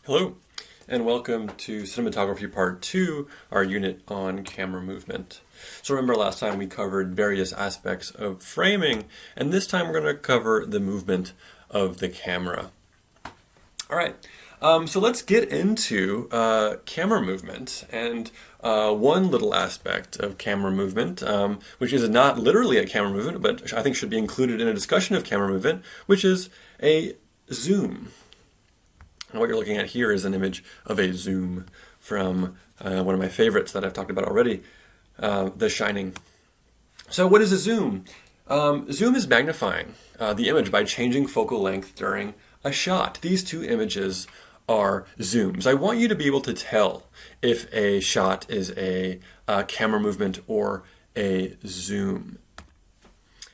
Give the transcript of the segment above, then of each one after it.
Hello, and welcome to Cinematography Part 2, our unit on camera movement. So remember last time we covered various aspects of framing, and this time we're going to cover the movement of the camera. Alright, so let's get into camera movement, and one little aspect of camera movement, which is not literally a camera movement, but I think should be included in a discussion of camera movement, which is a zoom. And what you're looking at here is an image of a zoom from one of my favorites that I've talked about already, The Shining. So what is a zoom? Zoom is magnifying the image by changing focal length during a shot. These two images are zooms. I want you to be able to tell if a shot is a camera movement or a zoom.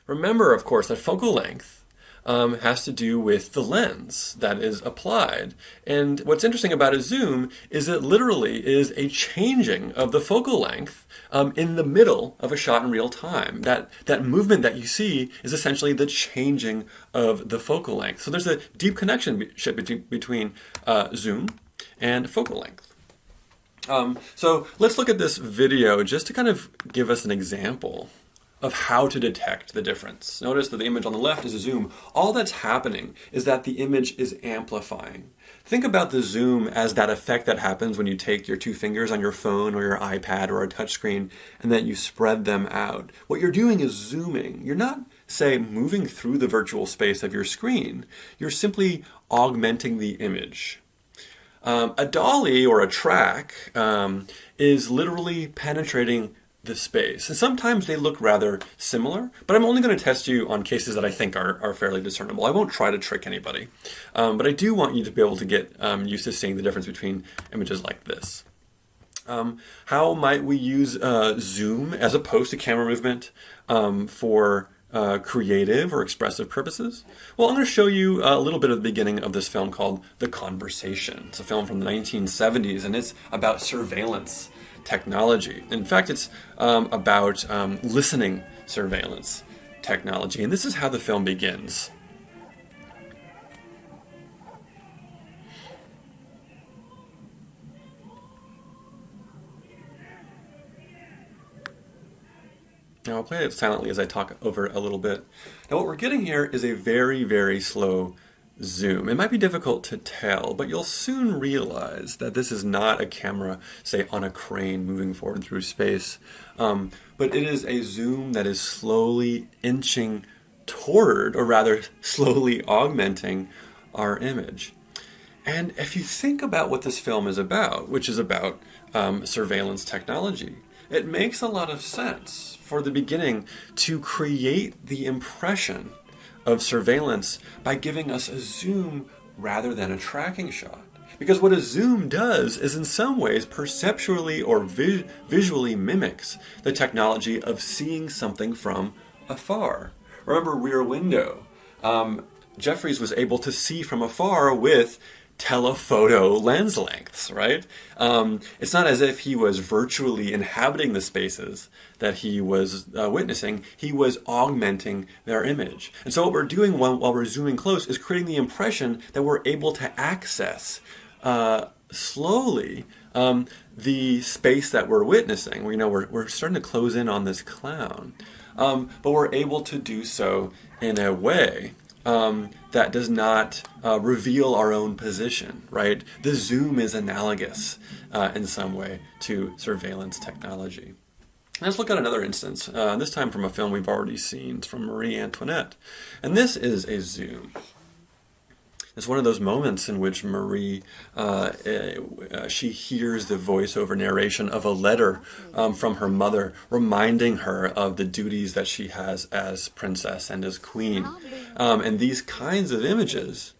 Remember, of course, that focal length has to do with the lens that is applied. And what's interesting about a zoom is it literally is a changing of the focal length in the middle of a shot in real time. That movement that you see is essentially the changing of the focal length. So there's a deep connection between zoom and focal length. So let's look at this video just to kind of give us an example of how to detect the difference. Notice that the image on the left is a zoom. All that's happening is that the image is amplifying. Think about the zoom as that effect that happens when you take your two fingers on your phone or your iPad or a touchscreen and then you spread them out. What you're doing is zooming. You're not, say, moving through the virtual space of your screen. You're simply augmenting the image. A dolly or a track is literally penetrating the space. And sometimes they look rather similar, but I'm only going to test you on cases that I think are fairly discernible. I won't try to trick anybody, but I do want you to be able to get used to seeing the difference between images like this. How might we use zoom as opposed to camera movement for creative or expressive purposes? Well, I'm going to show you a little bit of the beginning of this film called The Conversation. It's a film from the 1970s, and it's about surveillance technology. In fact, it's about listening surveillance technology. And this is how the film begins. Now I'll play it silently as I talk over it a little bit. Now what we're getting here is a very, very slow zoom. It might be difficult to tell, but you'll soon realize that this is not a camera, say, on a crane moving forward through space, but it is a zoom that is slowly inching toward, or rather slowly augmenting, our image. And if you think about what this film is about, which is about surveillance technology, it makes a lot of sense for the beginning to create the impression of surveillance by giving us a zoom rather than a tracking shot. Because what a zoom does is in some ways perceptually or visually mimics the technology of seeing something from afar. Remember Rear Window. Jeffries was able to see from afar with telephoto lens lengths, right? It's not as if he was virtually inhabiting the spaces that he was witnessing. He was augmenting their image. And so what we're doing while we're zooming close is creating the impression that we're able to access slowly the space that we're witnessing. We're starting to close in on this clown. But we're able to do so in a way that does not reveal our own position, right? The zoom is analogous in some way to surveillance technology. Let's look at another instance, this time from a film we've already seen. It's from Marie Antoinette. And this is a zoom. It's one of those moments in which Marie, she hears the voiceover narration of a letter from her mother, reminding her of the duties that she has as princess and as queen. And these kinds of images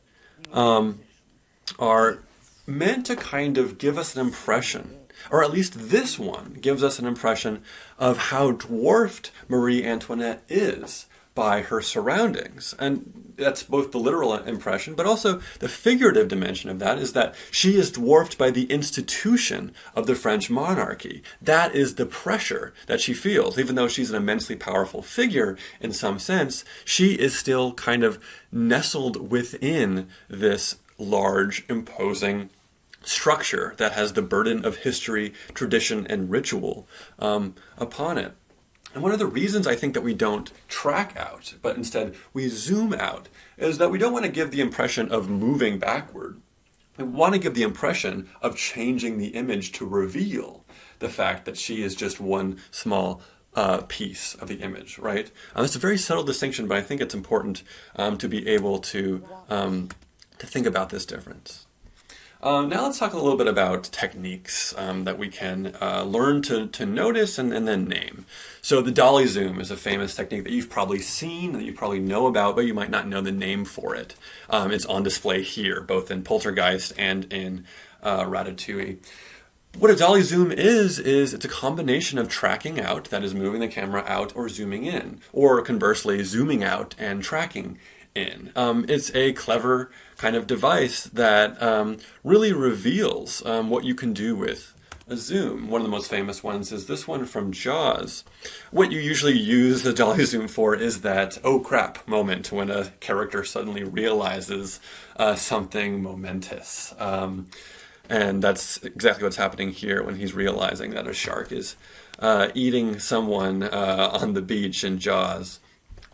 are meant to kind of give us an impression, or at least this one gives us an impression of how dwarfed Marie Antoinette is by her surroundings. And that's both the literal impression, but also the figurative dimension of that is that she is dwarfed by the institution of the French monarchy. That is the pressure that she feels. Even though she's an immensely powerful figure in some sense, she is still kind of nestled within this large, imposing structure that has the burden of history, tradition, and ritual upon it. And one of the reasons I think that we don't track out, but instead we zoom out, is that we don't want to give the impression of moving backward. We want to give the impression of changing the image to reveal the fact that she is just one small piece of the image, right? It's a very subtle distinction, but I think it's important to be able to think about this difference. Now let's talk a little bit about techniques that we can learn to notice and then name. So the Dolly Zoom is a famous technique that you've probably seen, that you probably know about, but you might not know the name for it. It's on display here, both in Poltergeist and in Ratatouille. What a Dolly Zoom is it's a combination of tracking out, that is moving the camera out or zooming in, or conversely, zooming out and tracking in. It's a clever kind of device that really reveals what you can do with a zoom. One of the most famous ones is this one from Jaws. What you usually use the Dolly Zoom for is that oh crap moment when a character suddenly realizes something momentous. And that's exactly what's happening here when he's realizing that a shark is eating someone on the beach in Jaws.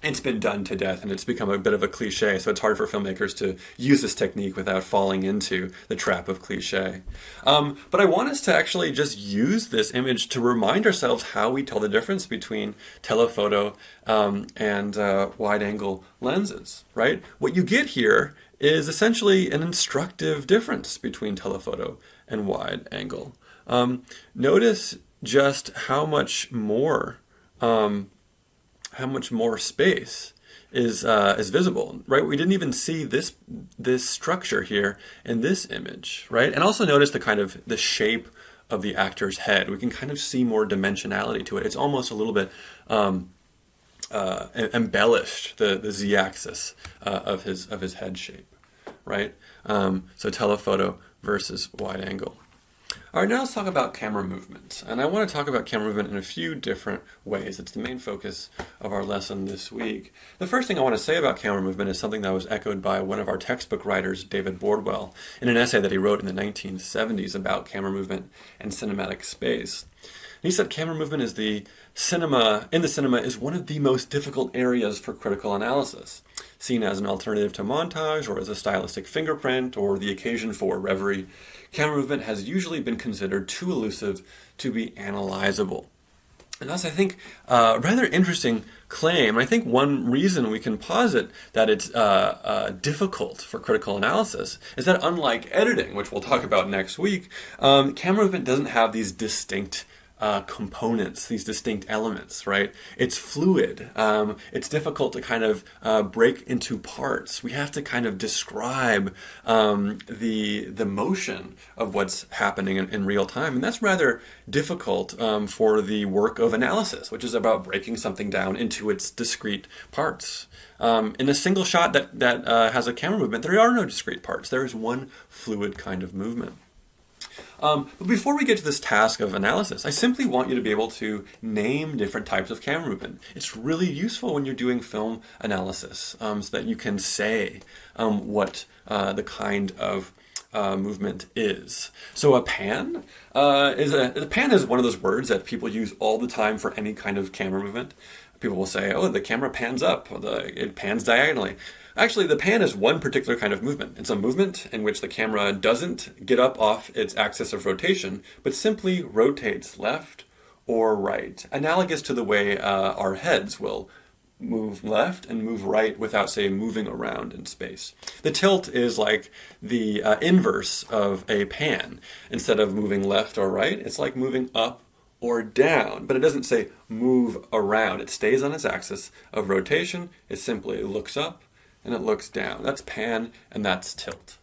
It's been done to death, and it's become a bit of a cliche, so it's hard for filmmakers to use this technique without falling into the trap of cliche. But I want us to actually just use this image to remind ourselves how we tell the difference between telephoto and wide-angle lenses, right? What you get here is essentially an instructive difference between telephoto and wide-angle. Notice just how much more space is visible, right? We didn't even see this structure here in this image, right? And also notice the shape of the actor's head. We can kind of see more dimensionality to it. It's almost a little bit embellished, the z-axis of his head shape, right? So telephoto versus wide angle. All right, now let's talk about camera movement. And I want to talk about camera movement in a few different ways. It's the main focus of our lesson this week. The first thing I want to say about camera movement is something that was echoed by one of our textbook writers, David Bordwell, in an essay that he wrote in the 1970s about camera movement and cinematic space. He said camera movement in the cinema is one of the most difficult areas for critical analysis, seen as an alternative to montage or as a stylistic fingerprint or the occasion for reverie. Camera movement has usually been considered too elusive to be analyzable. And that's, I think, a rather interesting claim. I think one reason we can posit that it's difficult for critical analysis is that unlike editing, which we'll talk about next week, camera movement doesn't have these distinct components, these distinct elements, right? It's fluid. It's difficult to kind of break into parts. We have to kind of describe the motion of what's happening in real time, and that's rather difficult for the work of analysis, which is about breaking something down into its discrete parts. In a single shot that has a camera movement, there are no discrete parts. There is one fluid kind of movement. But before we get to this task of analysis, I simply want you to be able to name different types of camera movement. It's really useful when you're doing film analysis so that you can say what the kind of movement is. So a pan is one of those words that people use all the time for any kind of camera movement. People will say, oh, the camera pans up, or it pans diagonally. Actually, the pan is one particular kind of movement. It's a movement in which the camera doesn't get up off its axis of rotation, but simply rotates left or right, analogous to the way our heads will move left and move right without, say, moving around in space. The tilt is like the inverse of a pan. Instead of moving left or right, it's like moving up or down, but it doesn't say move around. It stays on its axis of rotation. It simply looks up and it looks down. That's pan and that's tilt.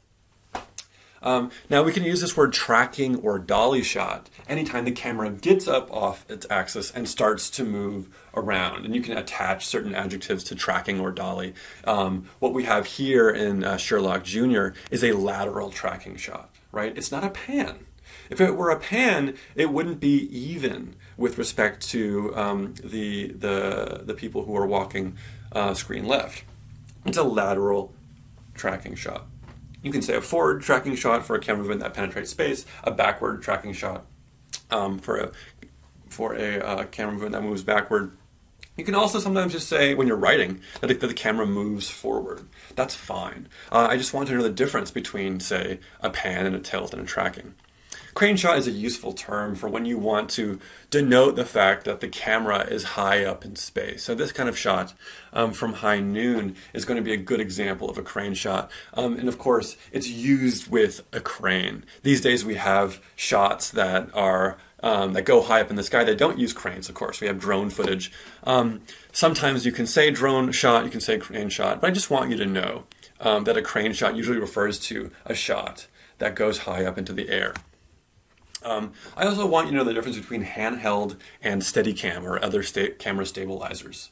Now we can use this word tracking or dolly shot anytime the camera gets up off its axis and starts to move around. And you can attach certain adjectives to tracking or dolly. What we have here in Sherlock Jr. is a lateral tracking shot, right? It's not a pan. If it were a pan, it wouldn't be even with respect to the people who are walking screen left. It's a lateral tracking shot. You can say a forward tracking shot for a camera movement that penetrates space, a backward tracking shot for a camera movement that moves backward. You can also sometimes just say, when you're writing, that the camera moves forward. That's fine. I just want to know the difference between, say, a pan and a tilt and a tracking. Crane shot is a useful term for when you want to denote the fact that the camera is high up in space. So this kind of shot from high noon is going to be a good example of a crane shot. And of course, it's used with a crane. These days we have shots that are that go high up in the sky. They don't use cranes, of course. We have drone footage. Sometimes you can say drone shot, you can say crane shot, but I just want you to know that a crane shot usually refers to a shot that goes high up into the air. I also want you to know the difference between handheld and Steadicam or other camera stabilizers.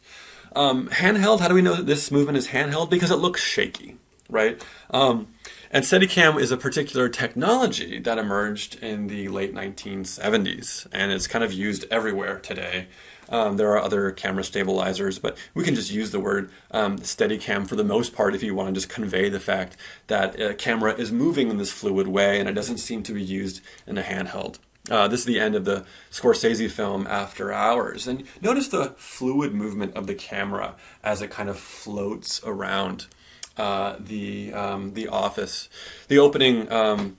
Handheld, how do we know that this movement is handheld? Because it looks shaky, right? And Steadicam is a particular technology that emerged in the late 1970s, and it's kind of used everywhere today. There are other camera stabilizers, but we can just use the word Steadicam for the most part if you want to just convey the fact that a camera is moving in this fluid way and it doesn't seem to be used in a handheld. This is the end of the Scorsese film After Hours, and notice the fluid movement of the camera as it kind of floats around the office. The opening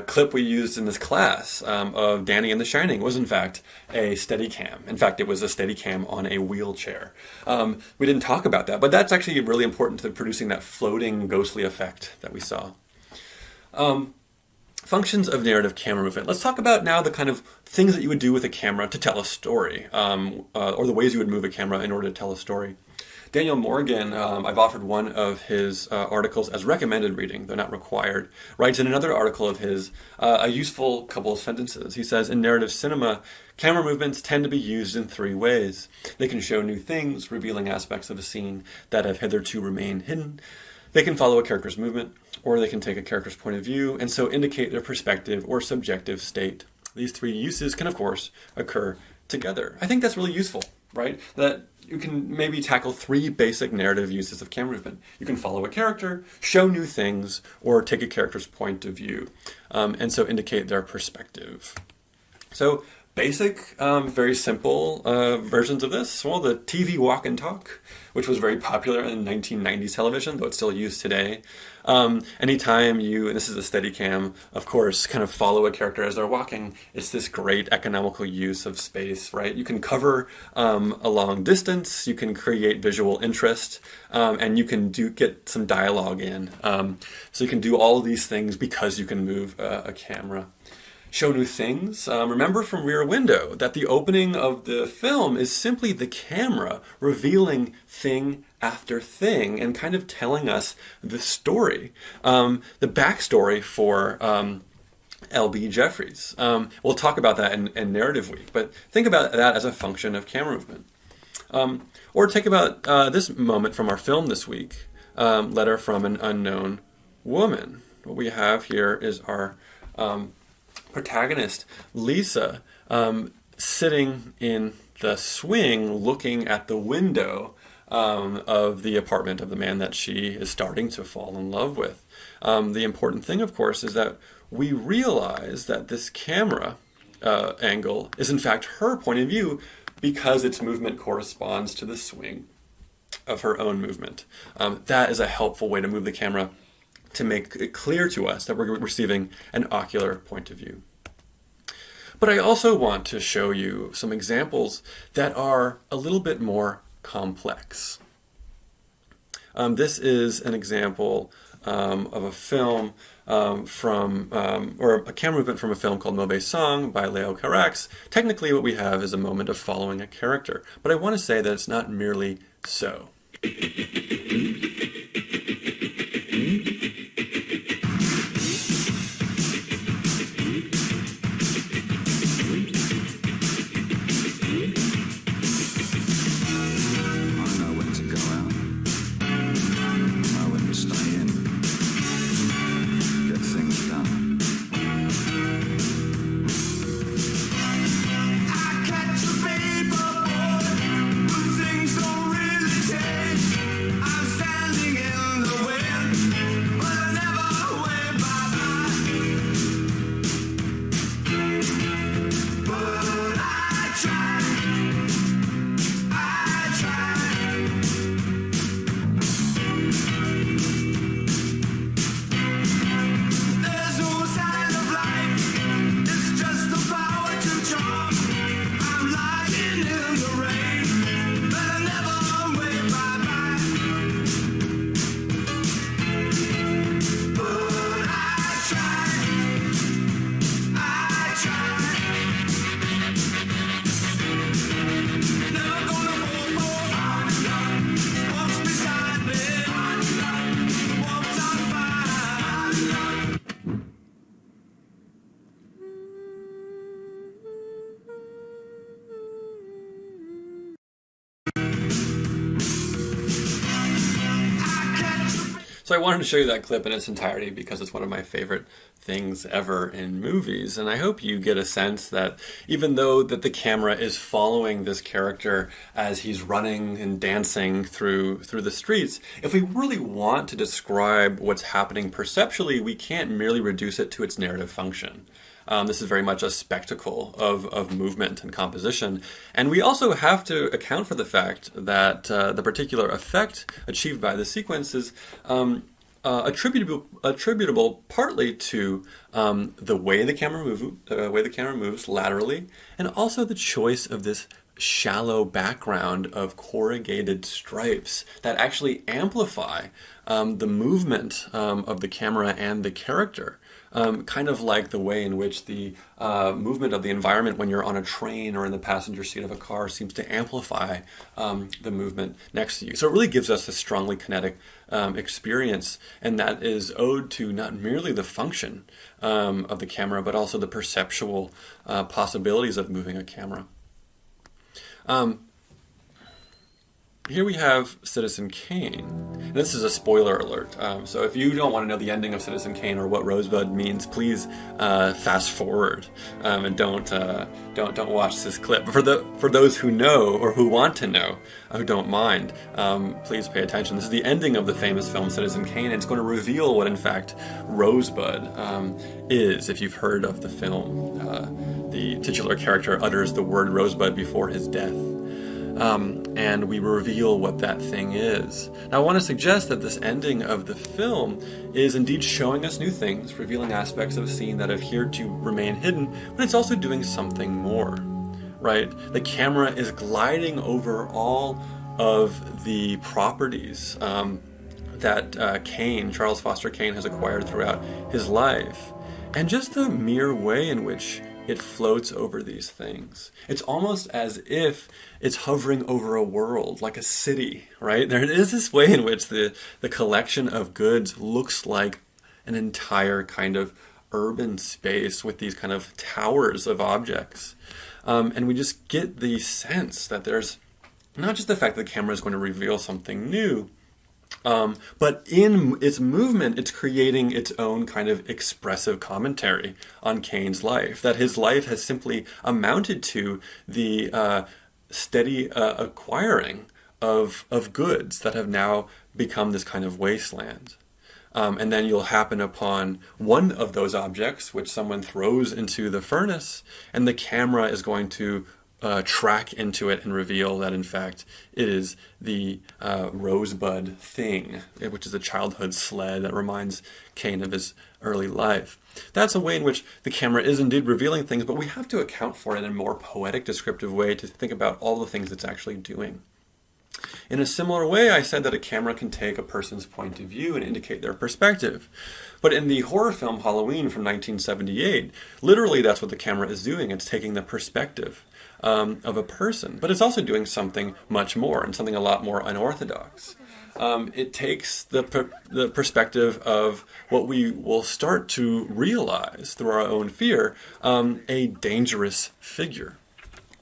clip we used in this class of Danny and the Shining was in fact a Steadicam. In fact, it was a Steadicam on a wheelchair. We didn't talk about that, but that's actually really important to producing that floating ghostly effect that we saw. Functions of narrative camera movement. Let's talk about now the kind of things that you would do with a camera to tell a story, or the ways you would move a camera in order to tell a story. Daniel Morgan, I've offered one of his articles as recommended reading, though not required, writes in another article of his a useful couple of sentences. He says, in narrative cinema, camera movements tend to be used in three ways. They can show new things, revealing aspects of a scene that have hitherto remained hidden. They can follow a character's movement, or they can take a character's point of view, and so indicate their perspective or subjective state. These three uses can, of course, occur together. I think that's really useful, right? That you can maybe tackle three basic narrative uses of camera movement. You can follow a character, show new things, or take a character's point of view, and so indicate their perspective. So basic, very simple versions of this. Well, the TV walk and talk, which was very popular in 1990s television, though it's still used today. Anytime you, and this is a Steadicam, of course, kind of follow a character as they're walking, it's this great economical use of space, right? You can cover a long distance, you can create visual interest, and you can get some dialogue in. So you can do all of these things because you can move a camera. Show new things. Remember from Rear Window that the opening of the film is simply the camera revealing thing after thing and kind of telling us the story, the backstory for L.B. Jeffries. We'll talk about that in Narrative Week, but think about that as a function of camera movement. Or take about this moment from our film this week, Letter from an Unknown Woman. What we have here is our protagonist, Lisa, sitting in the swing looking at the window of the apartment of the man that she is starting to fall in love with. The important thing, of course, is that we realize that this camera angle is in fact her point of view because its movement corresponds to the swing of her own movement. That is a helpful way to move the camera to make it clear to us that we're receiving an ocular point of view. But I also want to show you some examples that are a little bit more complex. This is an example of a film or a camera movement from a film called Mauvais Sang by Leo Carax. Technically what we have is a moment of following a character, but I want to say that it's not merely so. I So I wanted to show you that clip in its entirety because it's one of my favorite things ever in movies, and I hope you get a sense that even though that the camera is following this character as he's running and dancing through the streets, if we really want to describe what's happening perceptually, we can't merely reduce it to its narrative function. This is very much a spectacle of movement and composition. And we also have to account for the fact that the particular effect achieved by the sequence is attributable partly to the way the camera moves laterally, and also the choice of this shallow background of corrugated stripes that actually amplify the movement of the camera and the character. Kind of like the way in which the movement of the environment when you're on a train or in the passenger seat of a car seems to amplify the movement next to you. So it really gives us a strongly kinetic experience, and that is owed to not merely the function of the camera, but also the perceptual possibilities of moving a camera. Here we have Citizen Kane. And this is a spoiler alert. So if you don't want to know the ending of Citizen Kane or what Rosebud means, please fast forward and don't watch this clip. But for those who know or who want to know, who don't mind, please pay attention. This is the ending of the famous film Citizen Kane. And it's going to reveal what in fact Rosebud is. If you've heard of the film, the titular character utters the word Rosebud before his death. And we reveal what that thing is. Now I want to suggest that this ending of the film is indeed showing us new things, revealing aspects of a scene that have here to remain hidden, but it's also doing something more, right? The camera is gliding over all of the properties that Charles Foster Kane has acquired throughout his life. And just the mere way in which it floats over these things. It's almost as if it's hovering over a world, like a city, right? There is this way in which the collection of goods looks like an entire kind of urban space with these kind of towers of objects. And we just get the sense that there's not just the fact that the camera is going to reveal something new, but in its movement, it's creating its own kind of expressive commentary on Kane's life, that his life has simply amounted to the steady acquiring of goods that have now become this kind of wasteland. And then you'll happen upon one of those objects, which someone throws into the furnace, and the camera is going to track into it and reveal that in fact it is the Rosebud thing, which is a childhood sled that reminds Kane of his early life. That's a way in which the camera is indeed revealing things, but we have to account for it in a more poetic, descriptive way to think about all the things it's actually doing. In a similar way, I said that a camera can take a person's point of view and indicate their perspective. But in the horror film Halloween from 1978, literally that's what the camera is doing. It's taking the perspective of a person. But it's also doing something much more, and something a lot more unorthodox. It takes the perspective of what we will start to realize through our own fear, a dangerous figure.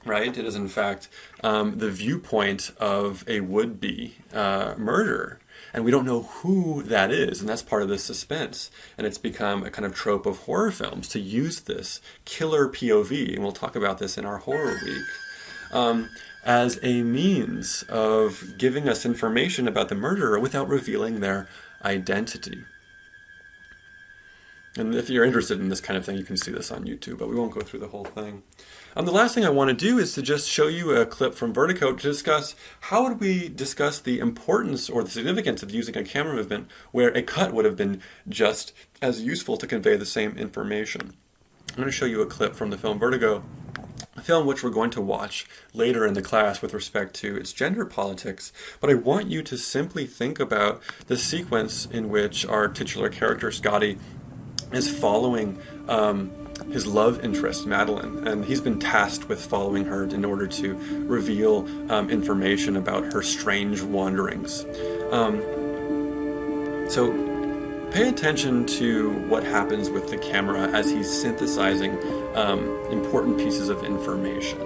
Right? It is, in fact, the viewpoint of a would-be murderer. And we don't know who that is, and that's part of the suspense. And it's become a kind of trope of horror films to use this killer POV, and we'll talk about this in our Horror Week, as a means of giving us information about the murderer without revealing their identity. And if you're interested in this kind of thing, you can see this on YouTube, but we won't go through the whole thing. The last thing I want to do is to just show you a clip from Vertigo to discuss how would we discuss the importance or the significance of using a camera movement where a cut would have been just as useful to convey the same information. I'm going to show you a clip from the film Vertigo, a film which we're going to watch later in the class with respect to its gender politics, but I want you to simply think about the sequence in which our titular character, Scotty, is following his love interest, Madeline, and he's been tasked with following her in order to reveal information about her strange wanderings. So pay attention to what happens with the camera as he's synthesizing important pieces of information.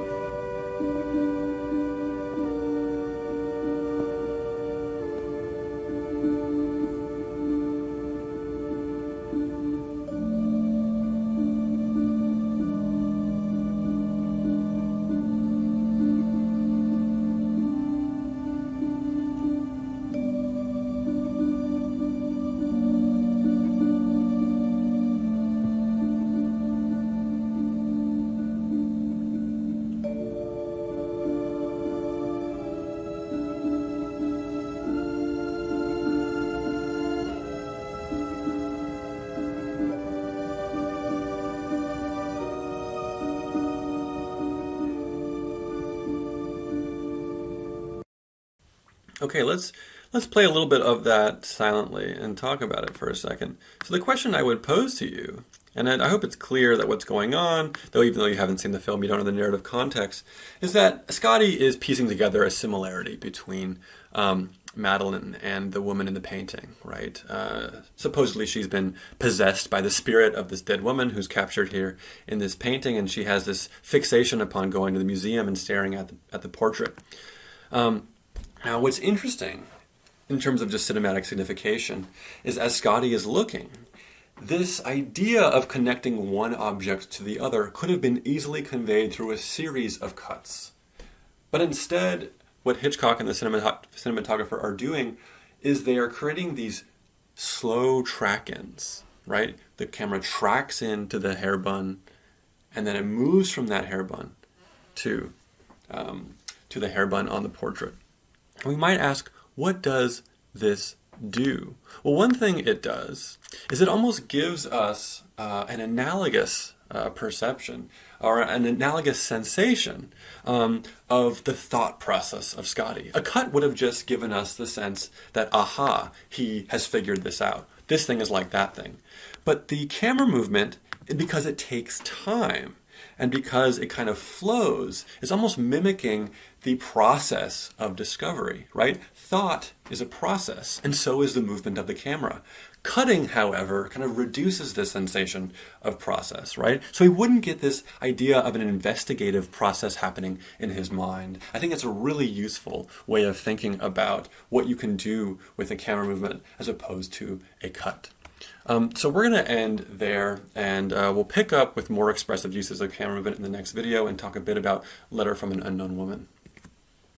Okay, let's play a little bit of that silently and talk about it for a second. So the question I would pose to you, and I hope it's clear that what's going on, though even though you haven't seen the film, you don't know the narrative context, is that Scotty is piecing together a similarity between Madeline and the woman in the painting, right? Supposedly she's been possessed by the spirit of this dead woman who's captured here in this painting, and she has this fixation upon going to the museum and staring at the portrait. Now, what's interesting in terms of just cinematic signification is as Scotty is looking, this idea of connecting one object to the other could have been easily conveyed through a series of cuts. But instead, what Hitchcock and the cinematographer are doing is they are creating these slow track-ins, right? The camera tracks into the hair bun, and then it moves from that hair bun to the hair bun on the portrait. We might ask, what does this do? Well, one thing it does is it almost gives us an analogous perception or an analogous sensation of the thought process of Scotty. A cut would have just given us the sense that, aha, he has figured this out. This thing is like that thing. But the camera movement, because it takes time, and because it kind of flows, is almost mimicking the process of discovery, right? Thought is a process, and so is the movement of the camera. Cutting, however, kind of reduces the sensation of process, right? So he wouldn't get this idea of an investigative process happening in his mind. I think it's a really useful way of thinking about what you can do with a camera movement as opposed to a cut. So we're going to end there, and we'll pick up with more expressive uses of camera movement in the next video and talk a bit about Letter from an Unknown Woman.